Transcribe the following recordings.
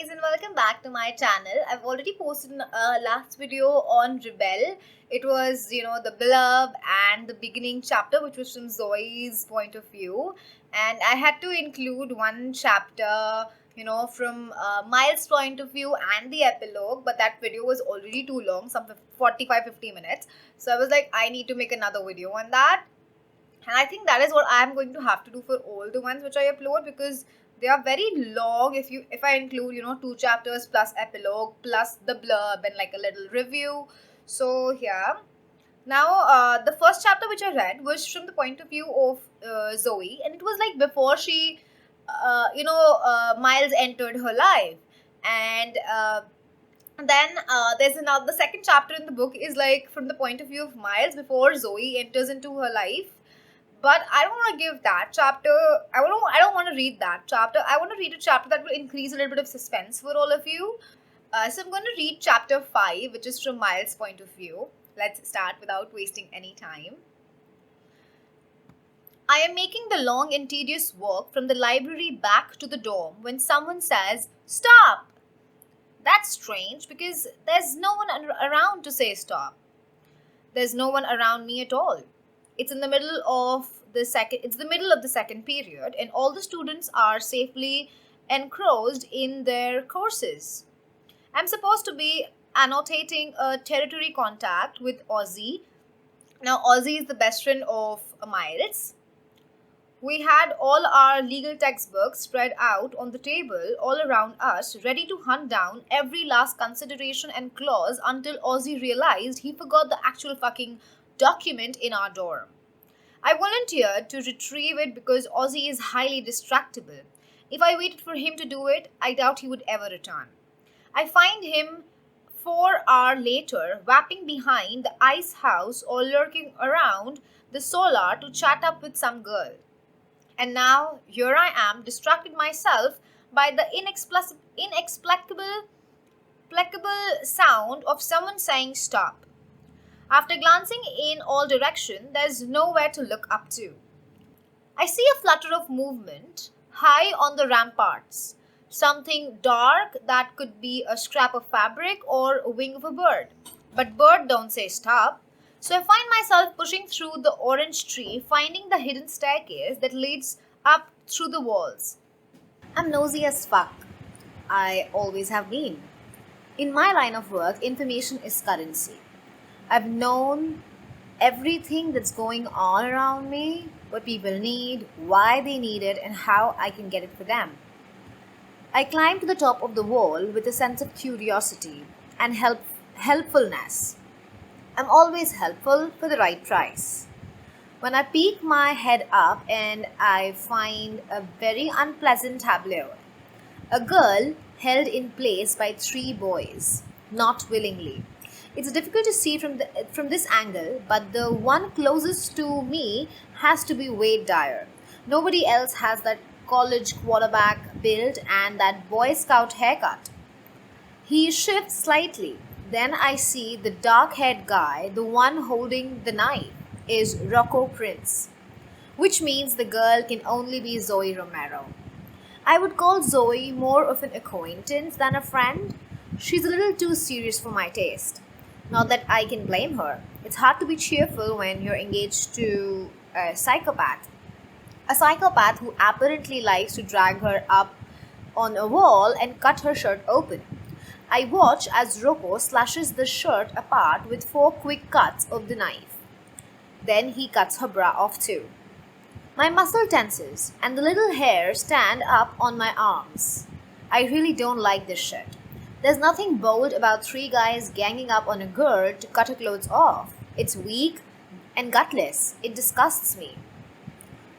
guys, and welcome back to my channel. I've already posted a last video on Rebel. It was, the beloved and the beginning chapter, which was from Zoe's point of view. And I had to include one chapter, from Miles' point of view and the epilogue. But that video was already too long, some 45-50 minutes. So I was like, I need to make another video on that. And I think that is what I'm going to have to do for all the ones which I upload, because they are very long. If I include 2 chapters plus epilogue plus the blurb and like a little review. So yeah, now the first chapter which I read was from the point of view of Zoe, and it was like before she Miles entered her life. And then there's another, the second chapter in the book is like from the point of view of Miles before Zoe enters into her life. But I don't want to give that chapter. I don't want to read that chapter. I want to read a chapter that will increase a little bit of suspense for all of you. So I'm going to read chapter 5, which is from Miles' point of view. Let's start without wasting any time. I am making the long and tedious walk from the library back to the dorm when someone says, "Stop!" That's strange because there's no one around to say stop. There's no one around me at all. It's in the middle of the second period, and all the students are safely engrossed in their courses. I'm supposed to be annotating a territory contact with Ozzy. Now Ozzy is the best friend of Miles. We had all our legal textbooks spread out on the table all around us, ready to hunt down every last consideration and clause until Ozzy realized he forgot the actual fucking document in our dorm. I volunteered to retrieve it because Ozzy is highly distractible. If I waited for him to do it, I doubt he would ever return. I find him 4 hours later, wrapping behind the ice house or lurking around the solar to chat up with some girl. And now, here I am, distracted myself by the inexplicable sound of someone saying stop. After glancing in all directions, there's nowhere to look up to. I see a flutter of movement high on the ramparts. Something dark that could be a scrap of fabric or a wing of a bird. But bird don't say stop. So I find myself pushing through the orange tree, finding the hidden staircase that leads up through the walls. I'm nosy as fuck. I always have been. In my line of work, information is currency. I've known everything that's going on around me, what people need, why they need it, and how I can get it for them. I climb to the top of the wall with a sense of curiosity and helpfulness. I'm always helpful for the right price. When I peek my head up and I find a very unpleasant tableau. A girl held in place by 3 boys, not willingly. It's difficult to see from this angle, but the one closest to me has to be Wade Dyer. Nobody else has that college quarterback build and that Boy Scout haircut. He shifts slightly. Then I see the dark-haired guy, the one holding the knife, is Rocco Prince, which means the girl can only be Zoe Romero. I would call Zoe more of an acquaintance than a friend. She's a little too serious for my taste. Not that I can blame her. It's hard to be cheerful when you're engaged to a psychopath. A psychopath who apparently likes to drag her up on a wall and cut her shirt open. I watch as Rocco slashes the shirt apart with 4 quick cuts of the knife. Then he cuts her bra off too. My muscle tenses and the little hairs stand up on my arms. I really don't like this shit. There's nothing bold about 3 guys ganging up on a girl to cut her clothes off. It's weak and gutless. It disgusts me.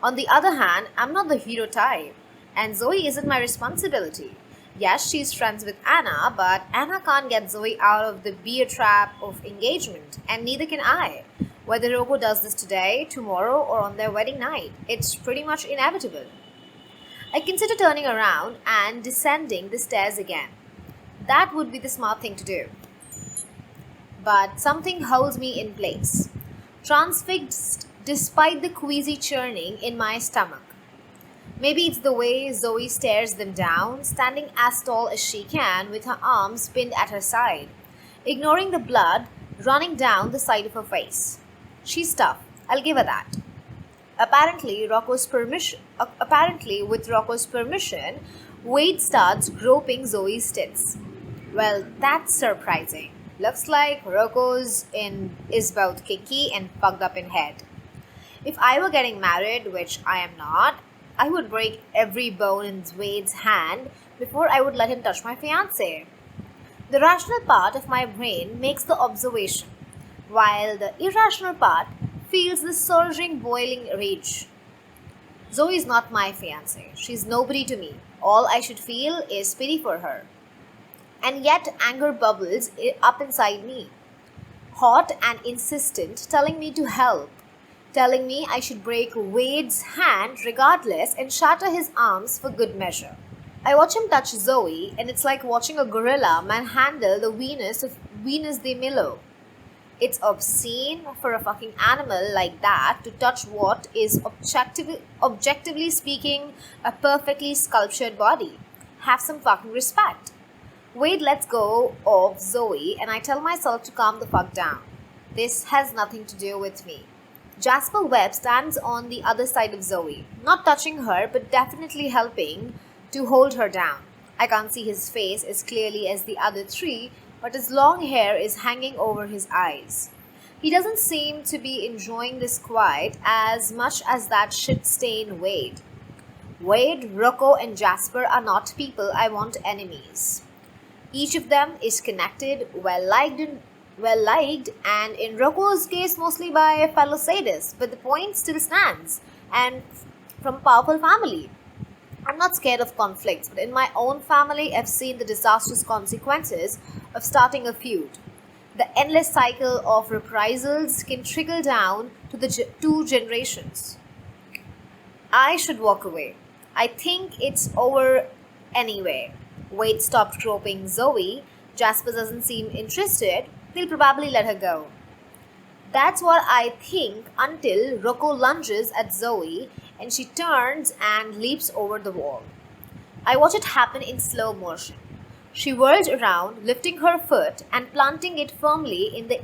On the other hand, I'm not the hero type, and Zoe isn't my responsibility. Yes, she's friends with Anna, but Anna can't get Zoe out of the beer trap of engagement, and neither can I. Whether Rocco does this today, tomorrow, or on their wedding night, it's pretty much inevitable. I consider turning around and descending the stairs again. That would be the smart thing to do. But something holds me in place, transfixed despite the queasy churning in my stomach. Maybe it's the way Zoe stares them down, standing as tall as she can with her arms pinned at her side, ignoring the blood running down the side of her face. She's tough, I'll give her that. Apparently, with Rocco's permission, Wade starts groping Zoe's tits. Well, that's surprising. Looks like is both kinky and fucked up in head. If I were getting married, which I am not, I would break every bone in Wade's hand before I would let him touch my fiancée. The rational part of my brain makes the observation, while the irrational part feels the surging, boiling rage. Zoe is not my fiancée. She's nobody to me. All I should feel is pity for her. And yet anger bubbles up inside me, hot and insistent, telling me to help, telling me I should break Wade's hand regardless and shatter his arms for good measure. I watch him touch Zoe, and it's like watching a gorilla manhandle the Venus de Milo. It's obscene for a fucking animal like that to touch what is objectively speaking a perfectly sculptured body. Have some fucking respect. Wade lets go of Zoe, and I tell myself to calm the fuck down. This has nothing to do with me. Jasper Webb stands on the other side of Zoe, not touching her but definitely helping to hold her down. I can't see his face as clearly as the other three, but his long hair is hanging over his eyes. He doesn't seem to be enjoying this quiet as much as that shit-stained Wade. Wade, Rocco, and Jasper are not people I want enemies. Each of them is connected, well-liked, and in Rocco's case mostly by fellow sadists, but the point still stands, and from a powerful family. I'm not scared of conflicts, but in my own family I've seen the disastrous consequences of starting a feud. The endless cycle of reprisals can trickle down to the two generations. I should walk away. I think it's over anyway. Wade stopped groping Zoe. Jasper doesn't seem interested. He'll probably let her go. That's what I think until Rocco lunges at Zoe and she turns and leaps over the wall. I watch it happen in slow motion. She whirls around, lifting her foot and planting it firmly in the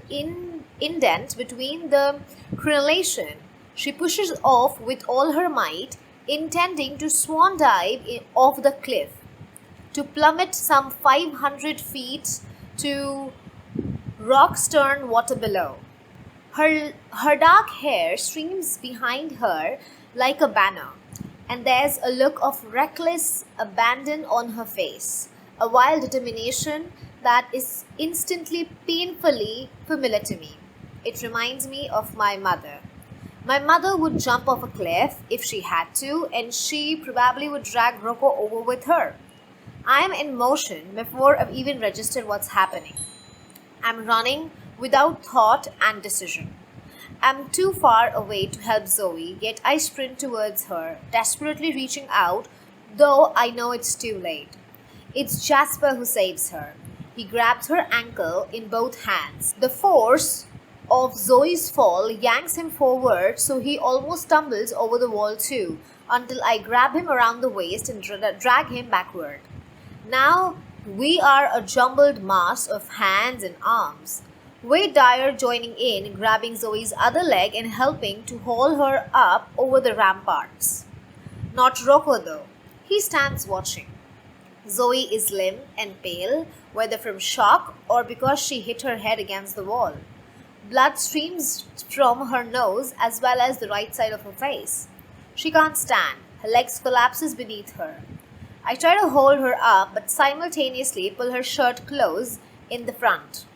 indent between the crenellation. She pushes off with all her might, intending to swan dive off the cliff, to plummet some 500 feet to rock-stern water below. Her dark hair streams behind her like a banner, and there's a look of reckless abandon on her face, a wild determination that is instantly painfully familiar to me. It reminds me of my mother. My mother would jump off a cliff if she had to, and she probably would drag Rocco over with her. I am in motion before I've even registered what's happening. I'm running without thought and decision. I'm too far away to help Zoe, yet I sprint towards her, desperately reaching out, though I know it's too late. It's Jasper who saves her. He grabs her ankle in both hands. The force of Zoe's fall yanks him forward, so he almost stumbles over the wall too, until I grab him around the waist and drag him backward. Now we are a jumbled mass of hands and arms. Wade Dyer joining in, grabbing Zoe's other leg and helping to haul her up over the ramparts. Not Rocco though. He stands watching. Zoe is limp and pale, whether from shock or because she hit her head against the wall. Blood streams from her nose as well as the right side of her face. She can't stand. Her legs collapses beneath her. I try to hold her up but simultaneously pull her shirt close in the front.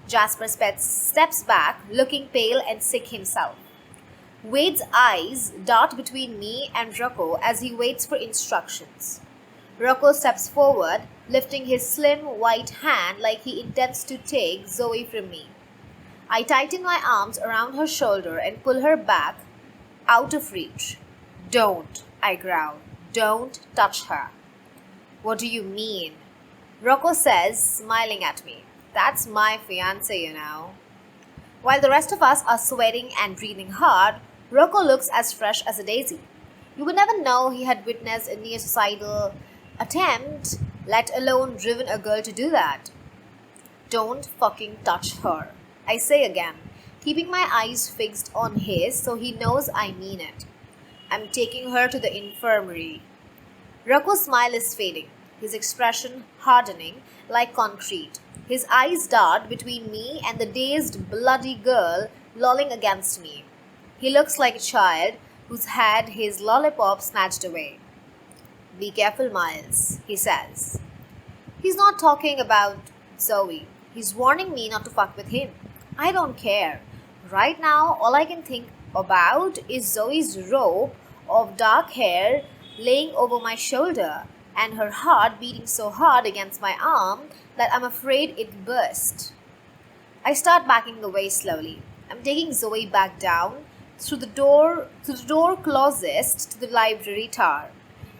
Jasper steps back, looking pale and sick himself. Wade's eyes dart between me and Rocco as he waits for instructions. Rocco steps forward, lifting his slim white hand like he intends to take Zoe from me. I tighten my arms around her shoulder and pull her back, out of reach. Don't, I growl. Don't touch her. What do you mean? Rocco says, smiling at me. That's my fiancé, you know. While the rest of us are sweating and breathing hard, Rocco looks as fresh as a daisy. You would never know he had witnessed a near suicidal attempt, let alone driven a girl to do that. Don't fucking touch her, I say again, keeping my eyes fixed on his so he knows I mean it. I'm taking her to the infirmary. Rocco's smile is fading, his expression hardening like concrete. His eyes dart between me and the dazed, bloody girl lolling against me. He looks like a child who's had his lollipop snatched away. Be careful, Miles, he says. He's not talking about Zoe. He's warning me not to fuck with him. I don't care. Right now, all I can think about is Zoe's rope of dark hair laying over my shoulder and her heart beating so hard against my arm that I'm afraid it burst. I start backing away slowly. I'm taking Zoe back down through the door closest to the library tower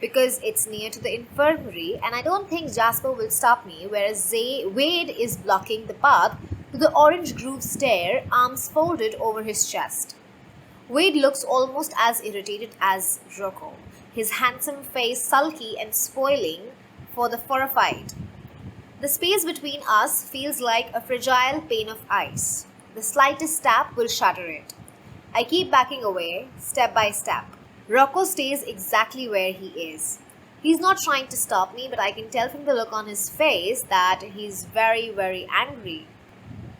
because it's near to the infirmary and I don't think Jasper will stop me, whereas Wade is blocking the path to the orange groove stair, arms folded over his chest. Wade looks almost as irritated as Rocco, his handsome face sulky and spoiling for a fight. The space between us feels like a fragile pane of ice. The slightest tap will shatter it. I keep backing away, step by step. Rocco stays exactly where he is. He's not trying to stop me, but I can tell from the look on his face that he's very, very angry.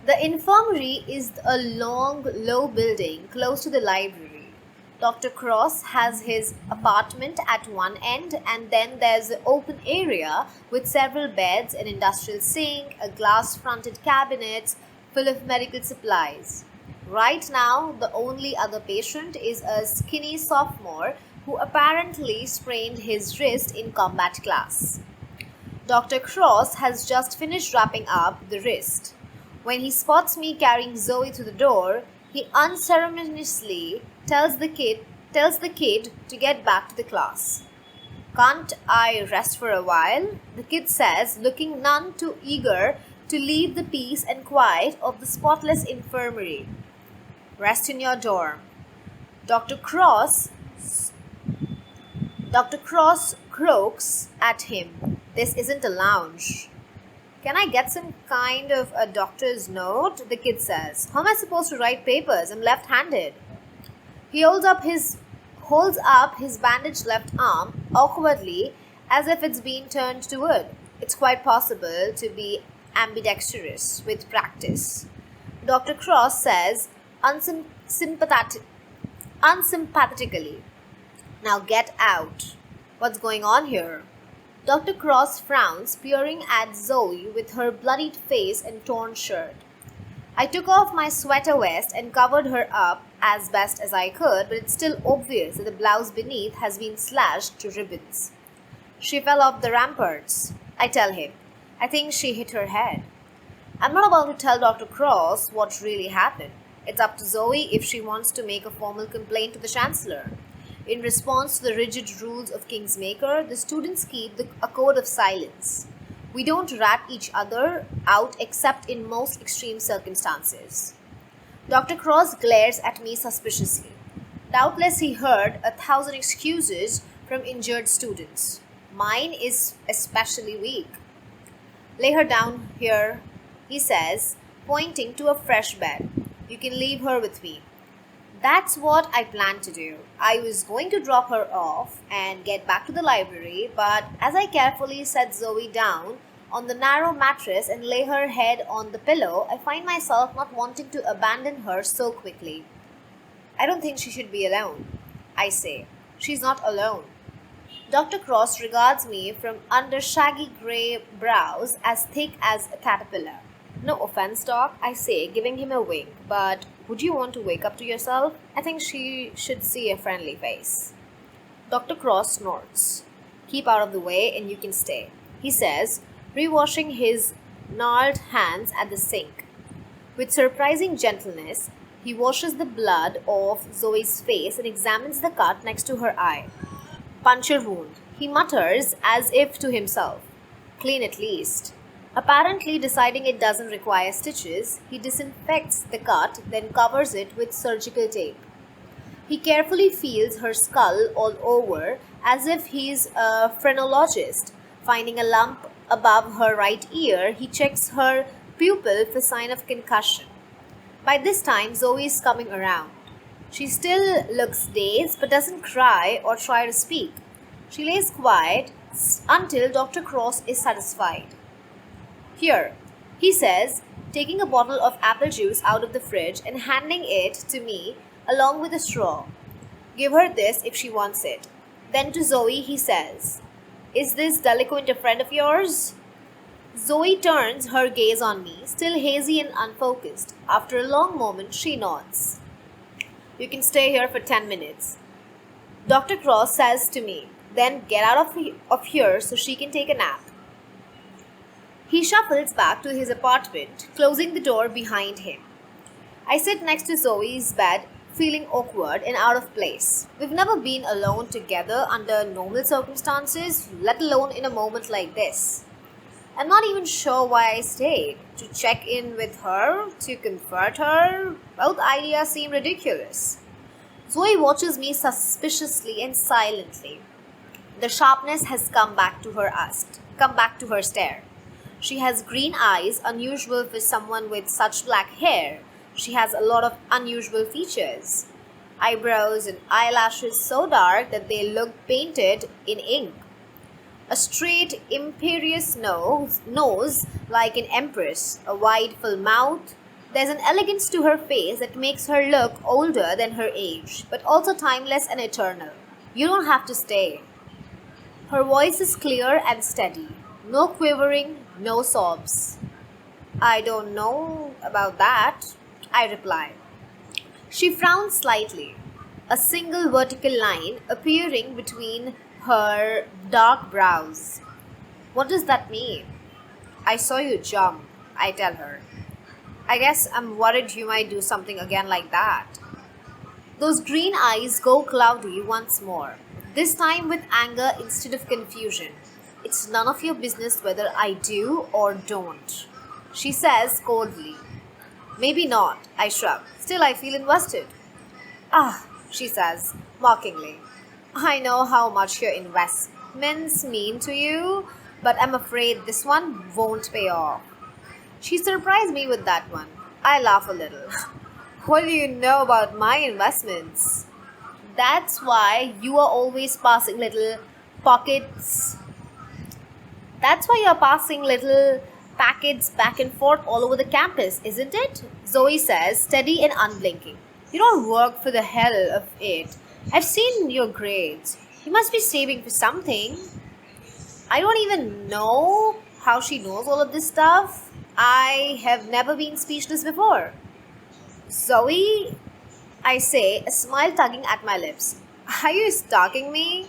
The infirmary is a long, low building close to the library. Dr. Cross has his apartment at one end, and then there's an open area with several beds, an industrial sink, a glass-fronted cabinet full of medical supplies. Right now, the only other patient is a skinny sophomore who apparently sprained his wrist in combat class. Dr. Cross has just finished wrapping up the wrist. When he spots me carrying Zoe to the door, he unceremoniously tells the kid to get back to the class. Can't I rest for a while? The kid says, looking none too eager to leave the peace and quiet of the spotless infirmary. Rest in your dorm. Dr. Cross croaks at him. This isn't a lounge. Can I get some kind of a doctor's note? The kid says. How am I supposed to write papers? I'm left-handed. He holds up his bandaged left arm awkwardly as if it's been turned to wood. It's quite possible to be ambidextrous with practice. Dr. Cross says unsympathetically. Now get out. What's going on here? Dr. Cross frowns, peering at Zoe with her bloodied face and torn shirt. I took off my sweater vest and covered her up as best as I could, but it's still obvious that the blouse beneath has been slashed to ribbons. She fell off the ramparts, I tell him. I think she hit her head. I'm not about to tell Dr. Cross what really happened. It's up to Zoe if she wants to make a formal complaint to the Chancellor. In response to the rigid rules of Kingmakers, the students keep a code of silence. We don't rat each other out except in most extreme circumstances. Dr. Cross glares at me suspiciously. Doubtless he heard 1,000 excuses from injured students. Mine is especially weak. Lay her down here, he says, pointing to a fresh bed. You can leave her with me. That's what I planned to do. I was going to drop her off and get back to the library, but as I carefully set Zoe down on the narrow mattress and lay her head on the pillow, I find myself not wanting to abandon her so quickly. I don't think she should be alone, I say. She's not alone. Dr. Cross regards me from under shaggy grey brows as thick as a caterpillar. No offense, Doc, I say, giving him a wink, but would you want to wake up to yourself? I think she should see a friendly face. Dr. Cross snorts. Keep out of the way and you can stay, he says, rewashing his gnarled hands at the sink. With surprising gentleness, he washes the blood off Zoe's face and examines the cut next to her eye. Puncture wound, he mutters as if to himself. Clean at least. Apparently deciding it doesn't require stitches, he disinfects the cut, then covers it with surgical tape. He carefully feels her skull all over as if he's a phrenologist. Finding a lump above her right ear, he checks her pupil for sign of concussion. By this time, Zoe is coming around. She still looks dazed but doesn't cry or try to speak. She lays quiet until Dr. Cross is satisfied. Here, he says, taking a bottle of apple juice out of the fridge and handing it to me along with a straw. Give her this if she wants it. Then to Zoe, he says, Is this delinquent a friend of yours? Zoe turns her gaze on me, still hazy and unfocused. After a long moment, she nods. You can stay here for 10 minutes. Dr. Cross says to me, then get out of here so she can take a nap. He shuffles back to his apartment, closing the door behind him. I sit next to Zoe's bed, feeling awkward and out of place. We've never been alone together under normal circumstances, let alone in a moment like this. I'm not even sure why I stayed. To check in with her, to comfort her, both ideas seem ridiculous. Zoe watches me suspiciously and silently. The sharpness has come back to her stare. She has green eyes, unusual for someone with such black hair. She has a lot of unusual features. Eyebrows and eyelashes so dark that they look painted in ink. A straight, imperious nose like an empress, a wide, full mouth. There's an elegance to her face that makes her look older than her age, but also timeless and eternal. You don't have to stay. Her voice is clear and steady. No quivering, no sobs. I don't know about that, I reply. She frowns slightly, a single vertical line appearing between her dark brows. What does that mean? I saw you jump, I tell her. I guess I'm worried you might do something again like that. Those green eyes go cloudy once more, this time with anger instead of confusion. It's none of your business whether I do or don't, she says coldly. Maybe not, I shrug. Still, I feel invested. Ah, she says, mockingly. I know how much your investments mean to you, but I'm afraid this one won't pay off. She surprised me with that one. I laugh a little. What do you know about my investments? That's why you are always passing little pockets. That's why you're passing little packets back and forth all over the campus, isn't it? Zoe says, steady and unblinking. You don't work for the hell of it. I've seen your grades. You must be saving for something. I don't even know how she knows all of this stuff. I have never been speechless before. Zoe, I say, a smile tugging at my lips. Are you stalking me?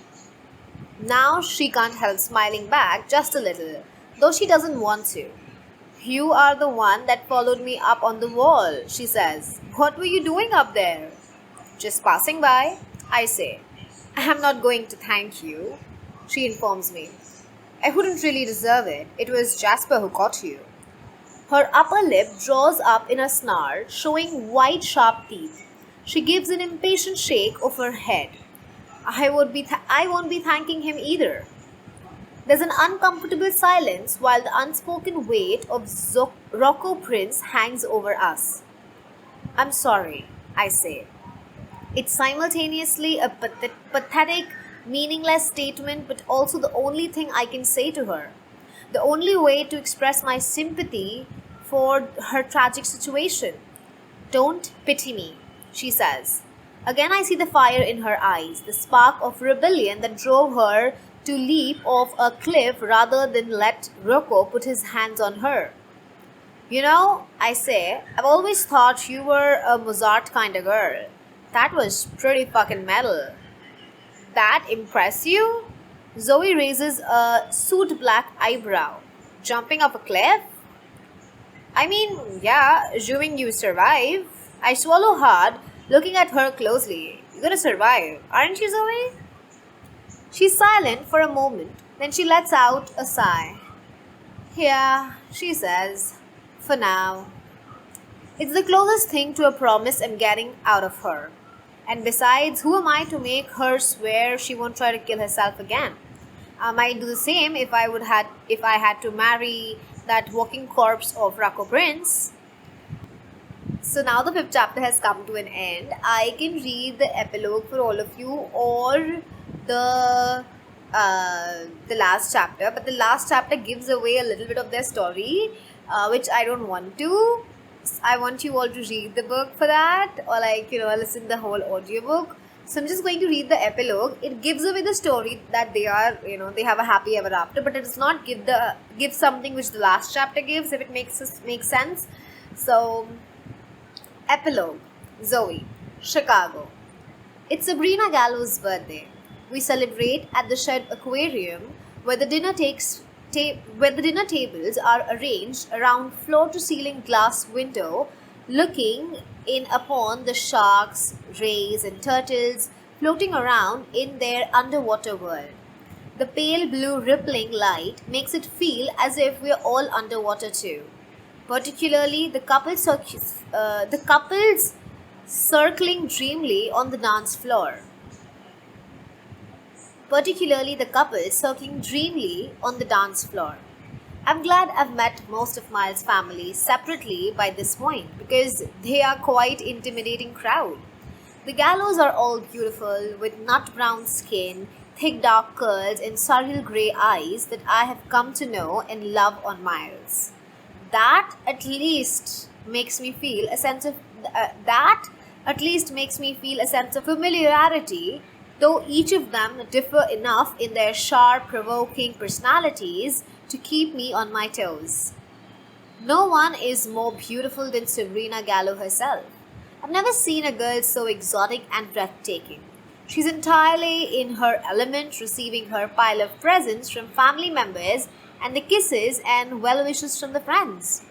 Now she can't help smiling back just a little, though she doesn't want to. You are the one that followed me up on the wall, she says. What were you doing up there? Just passing by, I say. I'm not going to thank you, she informs me. I wouldn't really deserve it. It was Jasper who caught you. Her upper lip draws up in a snarl, showing white sharp teeth. She gives an impatient shake of her head. I won't be thanking him either. There's an uncomfortable silence while the unspoken weight of Rocco Prince hangs over us. I'm sorry, I say. It's simultaneously a pathetic, meaningless statement, but also the only thing I can say to her. The only way to express my sympathy for her tragic situation. Don't pity me, she says. Again, I see the fire in her eyes, the spark of rebellion that drove her to leap off a cliff rather than let Rocco put his hands on her. You know, I say, I've always thought you were a Mozart kind of girl. That was pretty fucking metal. That impress you? Zoe raises a soot black eyebrow. Jumping off a cliff? I mean, yeah, assuming you survive. I swallow hard, looking at her closely. You're gonna survive, aren't you, Zoe? She's silent for a moment, then she lets out a sigh. Yeah, she says, for now. It's the closest thing to a promise I'm getting out of her. And besides, who am I to make her swear she won't try to kill herself again? I might do the same if I had to marry that walking corpse of Rocco Prince. So now the fifth chapter has come to an end. I can read the epilogue for all of you, or the the last chapter, but the last chapter gives away a little bit of their story, which I don't want to. I want you all to read the book for that, or listen the whole audiobook. So I'm just going to read the epilogue. It gives away the story that they are, they have a happy ever after, but it does not give something which the last chapter gives, if it makes sense. So, epilogue. Zoe, Chicago. It's Sabrina Gallo's birthday. We celebrate at the Shed Aquarium, where the dinner tables are arranged around floor-to-ceiling glass window, looking in upon the sharks, rays, and turtles floating around in their underwater world. The pale blue rippling light makes it feel as if we're all underwater too. Particularly the couples circling dreamily on the dance floor. I'm glad I've met most of Miles' family separately by this point, because they are quite intimidating crowd. The Gallos are all beautiful, with nut brown skin, thick dark curls, and surreal grey eyes that I have come to know and love on Miles. That at least makes me feel a sense of familiarity, though each of them differ enough in their sharp, provoking personalities to keep me on my toes. No one is more beautiful than Sabrina Gallo herself. I've never seen a girl so exotic and breathtaking. She's entirely in her element, receiving her pile of presents from family members and the kisses and well wishes from the friends.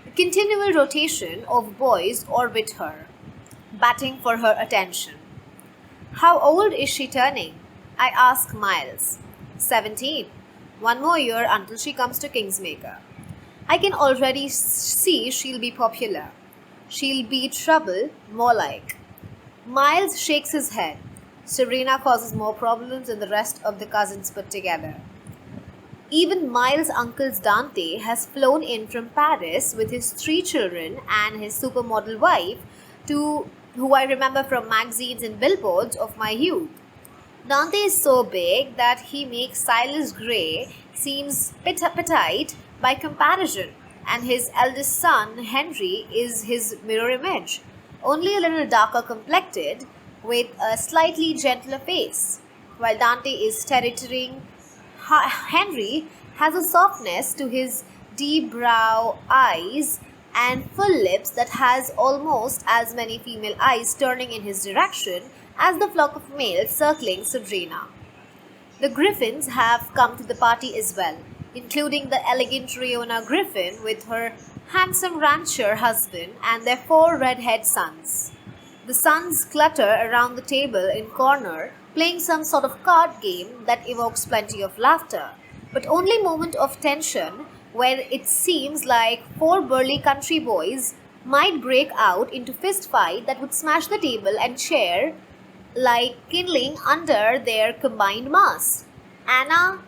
A continual rotation of boys orbit her, batting for her attention. How old is she turning? I ask Miles. 17. One more year until she comes to Kingsmaker. I can already see she'll be popular. She'll be trouble, more like. Miles shakes his head. Serena causes more problems than the rest of the cousins put together. Even Miles' uncle's Dante has flown in from Paris with his 3 children and his supermodel wife, who I remember from magazines and billboards of my youth. Dante is so big that he makes Silas Gray seems petite by comparison, and his eldest son, Henry, is his mirror image, only a little darker complected with a slightly gentler face. While Dante is territorying, Henry has a softness to his deep brow eyes and full lips that has almost as many female eyes turning in his direction as the flock of males circling Sabrina. The Griffins have come to the party as well, including the elegant Riona Griffin with her handsome rancher husband and their 4 redhead sons. The sons clutter around the table in corner, playing some sort of card game that evokes plenty of laughter, but only moment of tension where it seems like 4 burly country boys might break out into fist fight that would smash the table and chair like kindling under their combined mass. Anna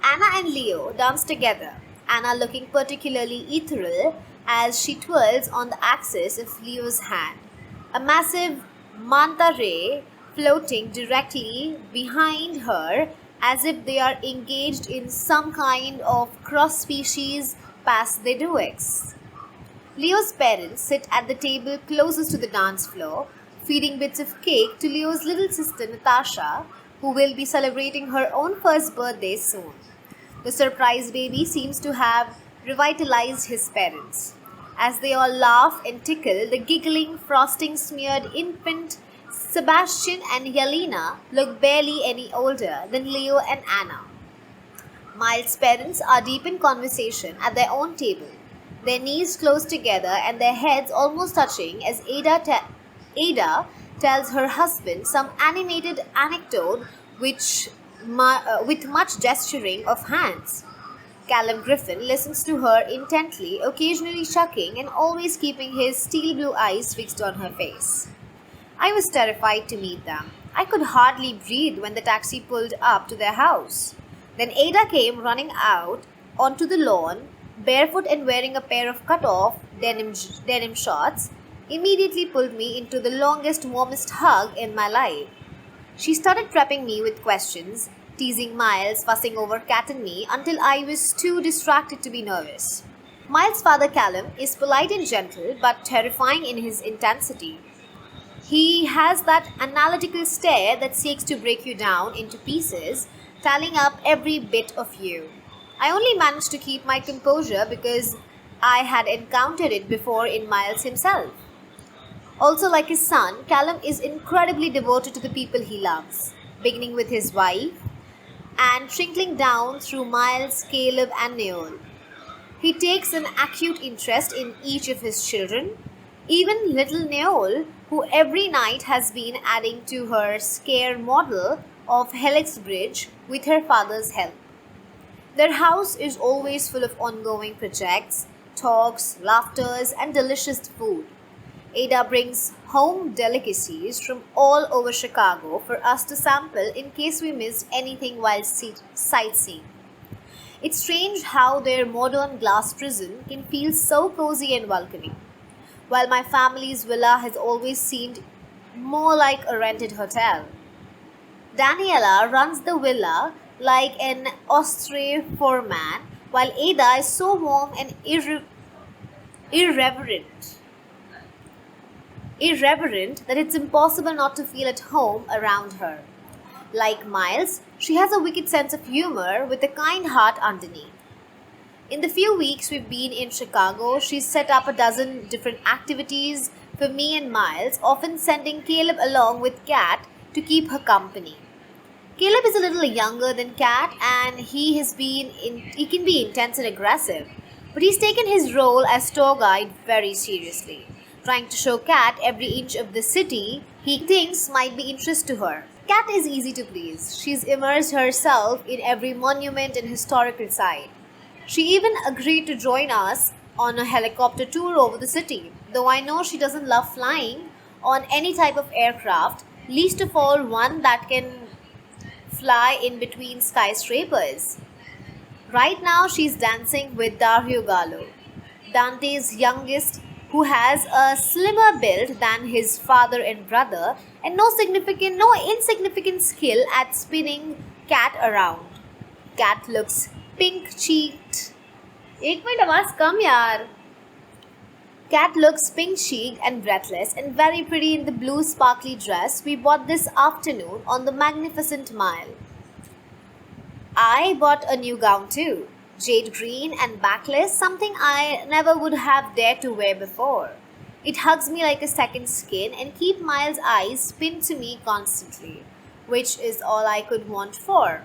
and Leo dance together, Anna looking particularly ethereal as she twirls on the axis of Leo's hand, a massive manta ray floating directly behind her as if they are engaged in some kind of cross-species pass the duets. Leo's parents sit at the table closest to the dance floor, feeding bits of cake to Leo's little sister Natasha, who will be celebrating her own first birthday soon. The surprise baby seems to have revitalized his parents. As they all laugh and tickle, the giggling, frosting-smeared infant Sebastian and Yelena look barely any older than Leo and Anna. Miles' parents are deep in conversation at their own table, their knees close together and their heads almost touching as Ada tells her husband some animated anecdote with much gesturing of hands. Callum Griffin listens to her intently, occasionally chuckling and always keeping his steel blue eyes fixed on her face. I was terrified to meet them. I could hardly breathe when the taxi pulled up to their house. Then Ada came running out onto the lawn, barefoot and wearing a pair of cut-off denim shorts, immediately pulled me into the longest, warmest hug in my life. She started prepping me with questions, teasing Miles, fussing over Cat and me until I was too distracted to be nervous. Miles' father Callum is polite and gentle but terrifying in his intensity. He has that analytical stare that seeks to break you down into pieces, tallying up every bit of you. I only managed to keep my composure because I had encountered it before in Miles himself. Also, like his son, Callum is incredibly devoted to the people he loves, beginning with his wife and trickling down through Miles, Caleb, and Neol. He takes an acute interest in each of his children, even little Neol, who every night has been adding to her scare model of Helix Bridge with her father's help. Their house is always full of ongoing projects, talks, laughters, and delicious food. Ada brings home delicacies from all over Chicago for us to sample in case we missed anything while sightseeing. It's strange how their modern glass prison can feel so cozy and welcoming, while my family's villa has always seemed more like a rented hotel. Daniela runs the villa like an austere foreman, while Ada is so warm and irreverent that it's impossible not to feel at home around her. Like Miles, she has a wicked sense of humor with a kind heart underneath. In the few weeks we've been in Chicago, she's set up a dozen different activities for me and Miles, often sending Caleb along with Kat to keep her company. Caleb is a little younger than Kat and he can be intense and aggressive, but he's taken his role as tour guide very seriously, trying to show Kat every inch of the city he thinks might be interest to her. Kat is easy to please. She's immersed herself in every monument and historical site. She even agreed to join us on a helicopter tour over the city, though I know she doesn't love flying on any type of aircraft, least of all one that can fly in between skyscrapers. Right now she's dancing with Dario Gallo, Dante's youngest, who has a slimmer build than his father and brother and no insignificant skill at spinning Cat around. Cat looks pink-cheeked. एक minute आवाज कम यार. Cat looks pink-cheeked and breathless and very pretty in the blue sparkly dress we bought this afternoon on the Magnificent Mile. I bought a new gown too, jade green and backless, something I never would have dared to wear before. It hugs me like a second skin and keeps Miles' eyes pinned to me constantly, which is all I could want for.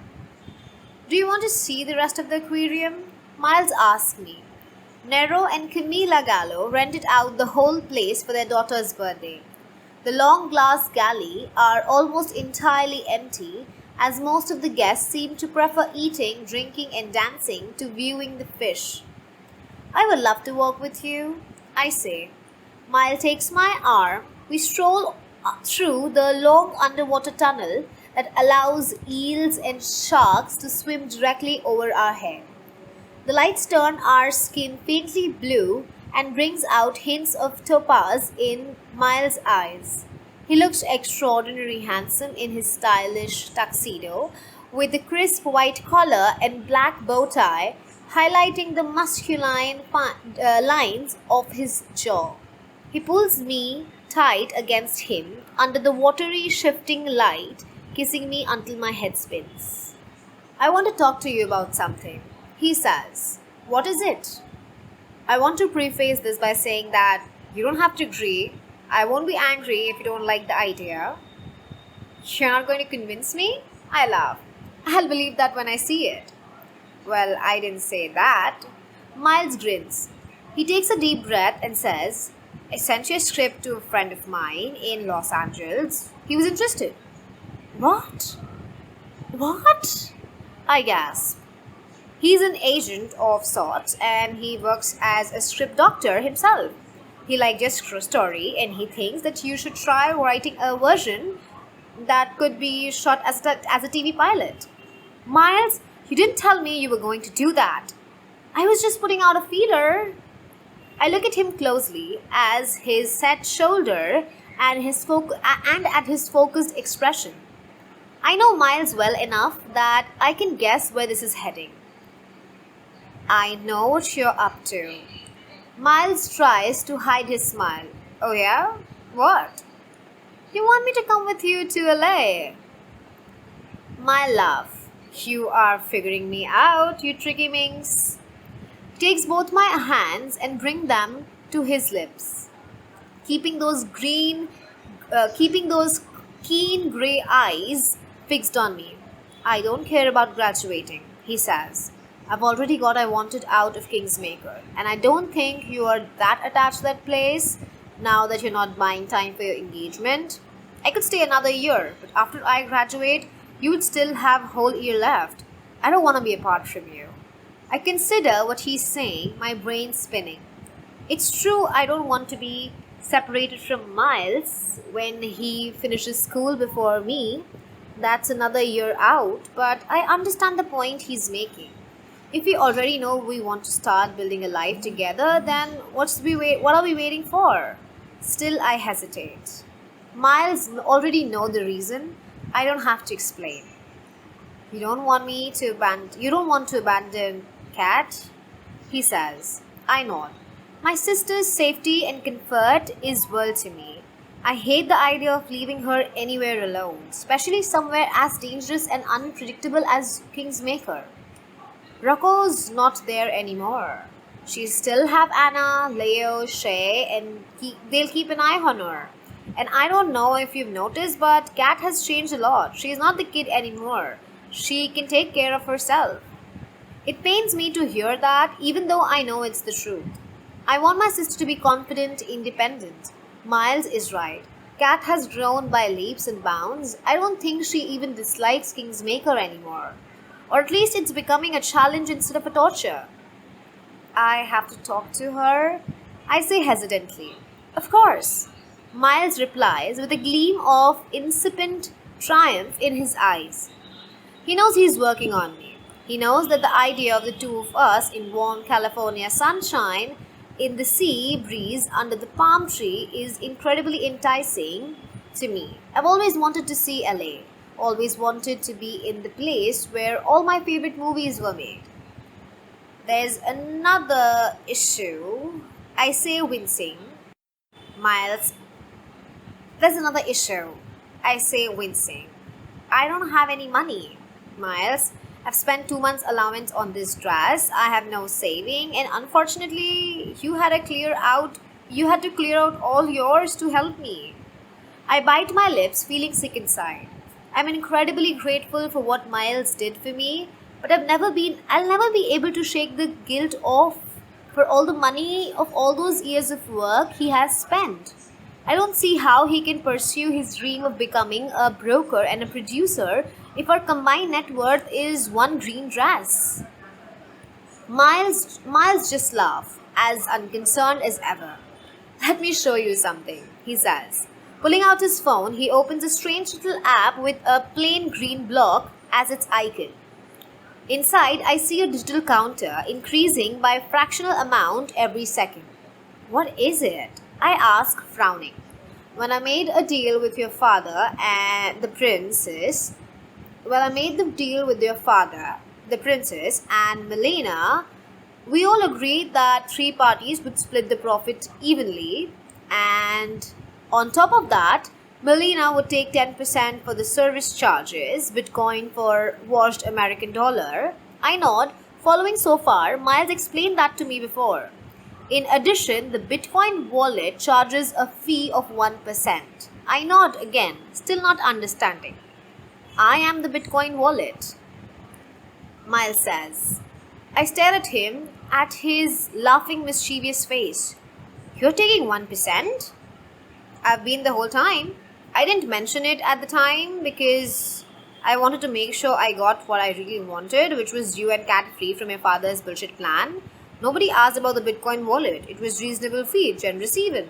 Do you want to see the rest of the aquarium? Miles asked me. Nero and Camila Gallo rented out the whole place for their daughter's birthday. The long glass galley are almost entirely empty, as most of the guests seem to prefer eating, drinking, and dancing to viewing the fish. I would love to walk with you, I say. Miles takes my arm. We stroll through the long underwater tunnel that allows eels and sharks to swim directly over our head. The lights turn our skin faintly blue and brings out hints of topaz in Miles' eyes. He looks extraordinarily handsome in his stylish tuxedo with a crisp white collar and black bow tie highlighting the masculine lines of his jaw. He pulls me tight against him under the watery shifting light, kissing me until my head spins. I want to talk to you about something, he says. What is it? I want to preface this by saying that you don't have to agree. I won't be angry if you don't like the idea. You're not going to convince me? I laugh. I'll believe that when I see it. Well, I didn't say that. Miles grins. He takes a deep breath and says, I sent you a script to a friend of mine in Los Angeles. He was interested. What? What? I gasp. He's an agent of sorts and he works as a script doctor himself. He liked your story and he thinks that you should try writing a version that could be shot as a TV pilot. Miles, you didn't tell me you were going to do that. I was just putting out a feeler. I look at him closely as his set shoulder and at his focused expression. I know Miles well enough that I can guess where this is heading. I know what you're up to. Miles tries to hide his smile. Oh yeah? What? You want me to come with you to LA? My love, you are figuring me out, you tricky minx. He takes both my hands and bring them to his lips, keeping those keen grey eyes fixed on me. I don't care about graduating, he says. I've already got what I wanted out of Kingmaker, and I don't think you are that attached to that place now that you're not buying time for your engagement. I could stay another year, but after I graduate, you would still have a whole year left. I don't want to be apart from you. I consider what he's saying, my brain spinning. It's true I don't want to be separated from Miles when he finishes school before me. That's another year out, but I understand the point he's making. If we already know we want to start building a life together, then what are we waiting for? Still, I hesitate. Miles already know the reason. I don't have to explain. You don't want to abandon Kat? He says. I nod. My sister's safety and comfort is world to me. I hate the idea of leaving her anywhere alone, especially somewhere as dangerous and unpredictable as Kingmaker. Rocco's not there anymore. She still have Anna, Leo, Shay, and they'll keep an eye on her. And I don't know if you've noticed, but Kat has changed a lot. She's not the kid anymore. She can take care of herself. It pains me to hear that, even though I know it's the truth. I want my sister to be confident, independent. Miles is right. Kat has grown by leaps and bounds. I don't think she even dislikes Kingmaker anymore. Or at least it's becoming a challenge instead of a torture. I have to talk to her, I say hesitantly. Of course. Miles replies with a gleam of incipient triumph in his eyes. He knows he's working on me. He knows that the idea of the two of us in warm California sunshine, in the sea breeze under the palm tree is incredibly enticing to me. I've always wanted to see LA. Always wanted to be in the place where all my favorite movies were made. There's another issue, I say wincing. Miles, there's another issue, I say wincing. I don't have any money. Miles, I've spent 2 months allowance on this dress. I have no saving, and unfortunately, you had to clear out all yours to help me. I bite my lips, feeling sick inside. I'm incredibly grateful for what Miles did for me, but I'll never be able to shake the guilt off for all the money of all those years of work he has spent. I don't see how he can pursue his dream of becoming a broker and a producer if our combined net worth is one green dress. Miles just laughs, as unconcerned as ever. Let me show you something, he says. Pulling out his phone, he opens a strange little app with a plain green block as its icon. Inside, I see a digital counter increasing by a fractional amount every second. What is it? I ask, frowning. When I made a deal with your father and the princess, the princess and Melina, we all agreed that 3 parties would split the profit evenly, and on top of that, Melina would take 10% for the service charges, Bitcoin for washed American dollar. I nod, following so far. Miles explained that to me before. In addition, the Bitcoin wallet charges a fee of 1%. I nod again, still not understanding. I am the Bitcoin wallet, Miles says. I stare at him, at his laughing, mischievous face. You're taking 1%? I've been the whole time. I didn't mention it at the time because I wanted to make sure I got what I really wanted, which was you and Cat free from your father's bullshit plan. Nobody asked about the Bitcoin wallet. It was reasonable fee, generous even.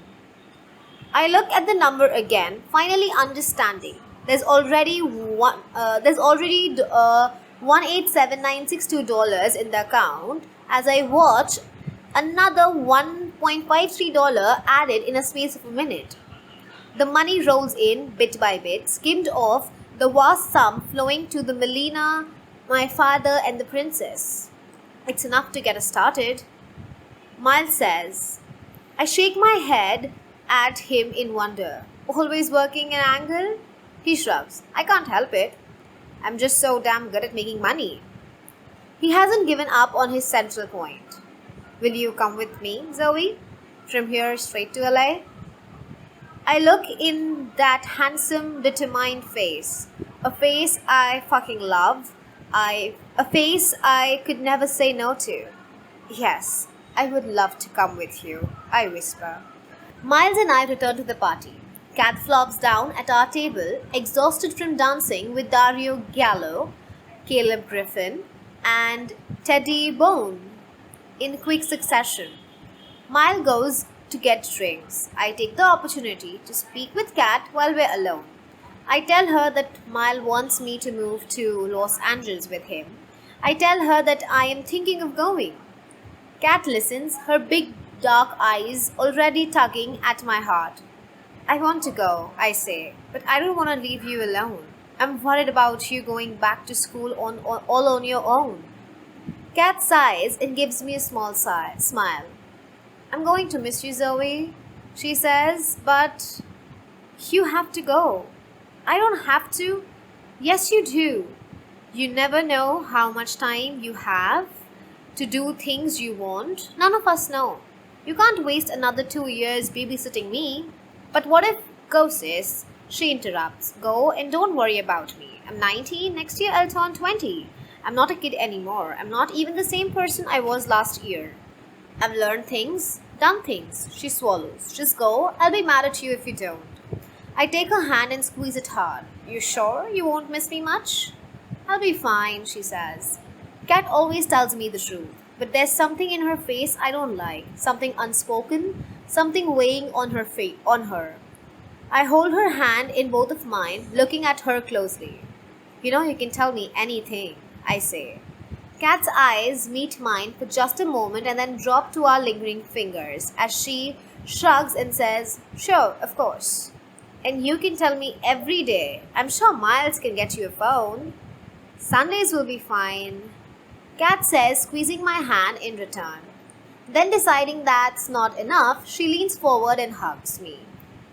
I look at the number again, finally understanding. There's already $187,962 in the account as I watch another $1.53 added in a space of a minute. The money rolls in bit by bit, skimmed off the vast sum flowing to the Melina, my father, and the princess. It's enough to get us started, Miles says. I shake my head at him in wonder. Always working an angle? He shrugs. I can't help it. I'm just so damn good at making money. He hasn't given up on his central point. Will you come with me, Zoe? From here straight to LA? I look in that handsome, determined face. A face I fucking love. A face I could never say no to. Yes, I would love to come with you, I whisper. Miles and I return to the party. Kat flops down at our table, exhausted from dancing with Dario Gallo, Caleb Griffin, and Teddy Bone in quick succession. Miles goes to get drinks. I take the opportunity to speak with Kat while we're alone. I tell her that Miles wants me to move to Los Angeles with him. I tell her that I am thinking of going. Kat listens, her big dark eyes already tugging at my heart. I want to go, I say, but I don't want to leave you alone. I'm worried about you going back to school all on your own. Kat sighs and gives me a small smile. I'm going to miss you, Zoe, she says, but you have to go. I don't have to. Yes, you do. You never know how much time you have to do things you want. None of us know. You can't waste another 2 years babysitting me. But what if Go sis? She interrupts. Go and don't worry about me. I'm 19. Next year I'll turn 20. I'm not a kid anymore. I'm not even the same person I was last year. I've learned things, done things. She swallows. Just go. I'll be mad at you if you don't. I take her hand and squeeze it hard. You sure you won't miss me much? I'll be fine, she says. Kat always tells me the truth, but there's something in her face I don't like. Something unspoken, something weighing on her. I hold her hand in both of mine, looking at her closely. You know you can tell me anything, I say. Kat's eyes meet mine for just a moment and then drop to our lingering fingers as she shrugs and says, Sure, of course. And you can tell me every day. I'm sure Miles can get you a phone. Sundays will be fine. Kat says, squeezing my hand in return. Then deciding that's not enough, she leans forward and hugs me.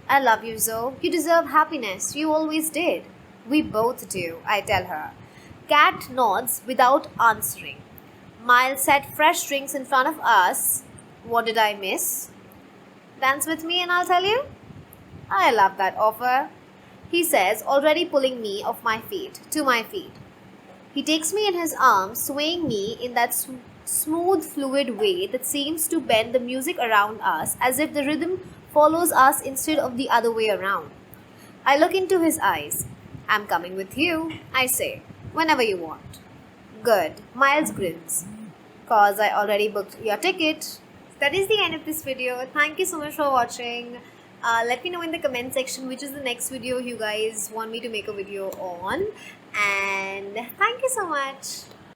I love you, Zoe. You deserve happiness. You always did. We both do, I tell her. Kat nods without answering. Miles set fresh drinks in front of us. What did I miss? Dance with me and I'll tell you? I love that offer, he says, already pulling me to my feet. He takes me in his arms, swaying me in that smooth, fluid way that seems to bend the music around us as if the rhythm follows us instead of the other way around. I look into his eyes. I'm coming with you, I say, whenever you want. Good, Miles grins. Cause I already booked your ticket. That is the end of this video. Thank you so much for watching. Let me know in the comment section which is the next video you guys want me to make a video on. And thank you so much.